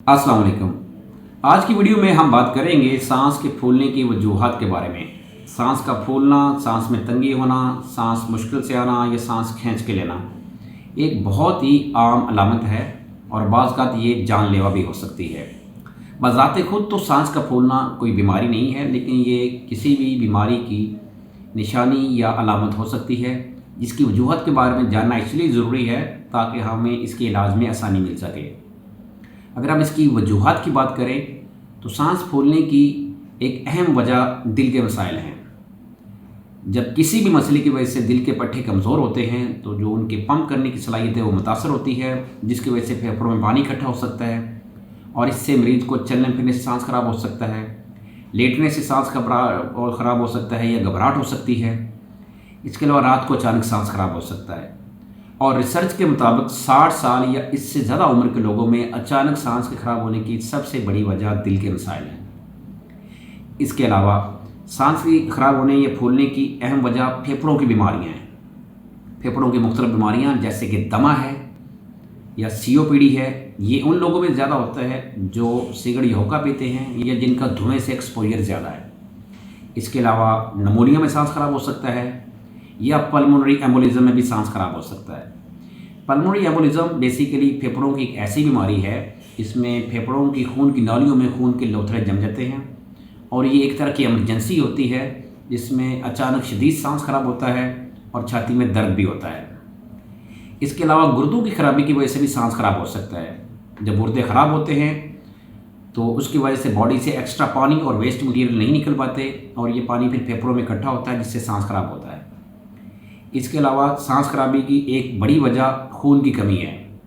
अस्सलाम वालेकुम। आज की वीडियो में हम बात करेंगे सांस के फूलने की वजूहात के बारे में। सांस का फूलना, सांस में तंगी होना, सांस मुश्किल से आना या सांस खींच के लेना एक बहुत ही आम अलामत है और बाज़ औक़ात ये जानलेवा भी हो सकती है। बज़ाते खुद तो सांस का फूलना कोई बीमारी नहीं है, लेकिन ये किसी भी बीमारी की निशानी या अलामत हो सकती है, जिसकी वजूहत के बारे में जानना इसलिए ज़रूरी है ताकि हमें इसके इलाज में आसानी मिल सके। अगर हम इसकी वजूहात की बात करें तो सांस फूलने की एक अहम वजह दिल के मसाइल हैं। जब किसी भी मसले की वजह से दिल के पट्टे कमज़ोर होते हैं तो जो उनके पंप करने की सलाहियत है वो मुतासर होती है, जिसकी वजह से फेफड़ों में पानी इकट्ठा हो सकता है और इससे मरीज़ को चलने फिरने से सांस ख़राब हो सकता है, लेटने से सांस ख़राब हो सकता है या घबराहट हो सकती है। इसके अलावा रात को अचानक सांस ख़राब हो सकता है और रिसर्च के मुताबिक 60 साल या इससे ज़्यादा उम्र के लोगों में अचानक सांस के ख़राब होने की सबसे बड़ी वजह दिल के मसाइल हैं। इसके अलावा सांस की ख़राब होने या फूलने की अहम वजह फेफड़ों की बीमारियां हैं। फेफड़ों की मुख्तलिफ बीमारियां जैसे कि दमा है या COPD है, ये उन लोगों में ज़्यादा होता है जो सिगरेट या हुक्का पीते हैं या जिनका धुएँ से एक्सपोजर ज़्यादा है। इसके अलावा नमोनिया में सांस ख़राब हो सकता है या पल्मोनरी एम्बोलिज्म में भी सांस ख़राब हो सकता है। पल्मोनरी एम्बोलिज्म बेसिकली फेफड़ों की एक ऐसी बीमारी है, इसमें फेफड़ों की खून की नालियों में खून के लोथड़े जम जाते हैं और ये एक तरह की इमरजेंसी होती है जिसमें अचानक शदीद सांस ख़राब होता है और छाती में दर्द भी होता है। इसके अलावा गुर्दों की ख़राबी की वजह से भी सांस ख़राब हो सकता है। जब गुर्दे ख़राब होते हैं तो उसकी वजह से बॉडी से एक्स्ट्रा पानी और वेस्ट मटीरियल नहीं निकल पाते और ये पानी फिर फेफड़ों में इकट्ठा होता है, जिससे सांस ख़राब होता है। इसके अलावा सांस खराबी की एक बड़ी वजह खून की कमी है।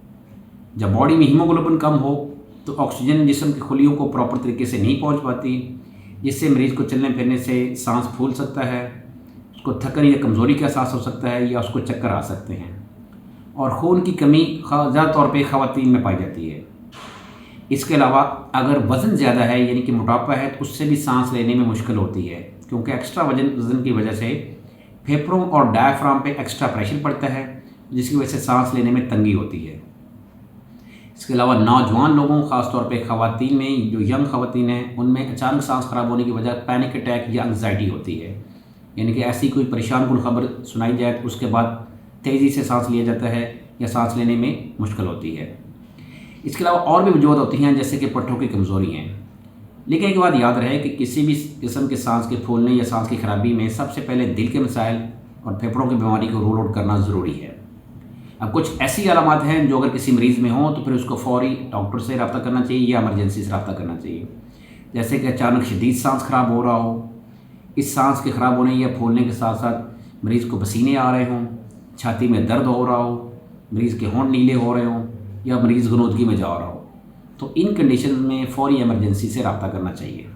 जब बॉडी में हीमोग्लोबिन कम हो तो ऑक्सीजन जिस्म की खुलियों को प्रॉपर तरीके से नहीं पहुंच पाती, जिससे मरीज़ को चलने फिरने से सांस फूल सकता है, उसको थकन या कमज़ोरी का एहसास हो सकता है या उसको चक्कर आ सकते हैं। और खून की कमी ज़्यादा तौर पर ख़वातीन में पाई जाती है। इसके अलावा अगर वज़न ज़्यादा है यानी कि मोटापा है तो उससे भी सांस लेने में मुश्किल होती है, क्योंकि एक्स्ट्रा वज़न की वजह से फेफड़ों और डायफ्राम पे एक्स्ट्रा प्रेशर पड़ता है, जिसकी वजह से सांस लेने में तंगी होती है। इसके अलावा नौजवान लोगों, ख़ास तौर पे ख़वातीन में, जो यंग ख़वातीन हैं, उनमें अचानक सांस ख़राब होने की वजह पैनिक अटैक या एंग्जाइटी होती है। यानी कि ऐसी कोई परेशान कुन खबर सुनाई जाए तो उसके बाद तेज़ी से सांस लिया जाता है या सांस लेने में मुश्किल होती है। इसके अलावा और भी वजूहत होती हैं जैसे कि पट्टों की कमज़ोरी हैं। लेकिन एक बात याद रहे कि किसी भी किस्म के सांस के फूलने या सांस की खराबी में सबसे पहले दिल के मसाइल और फेफड़ों की बीमारी को रूल आउट करना ज़रूरी है। अब कुछ ऐसी अलामत हैं जो अगर किसी मरीज़ में हों तो फिर उसको फ़ौरी डॉक्टर से रब्ता करना चाहिए या इमरजेंसी से रब्ता करना चाहिए। जैसे कि अचानक शदीद सांस ख़राब हो रहा हो, इस सांस के ख़राब होने या फूलने के साथ साथ मरीज़ को पसीने आ रहे हों, छाती में दर्द हो रहा हो, मरीज़ के होंठ नीले हो रहे हों या मरीज़ गनूदगी में जा रहा हो, तो इन कंडीशन में फ़ौरी इमरजेंसी से रब्ता करना चाहिए।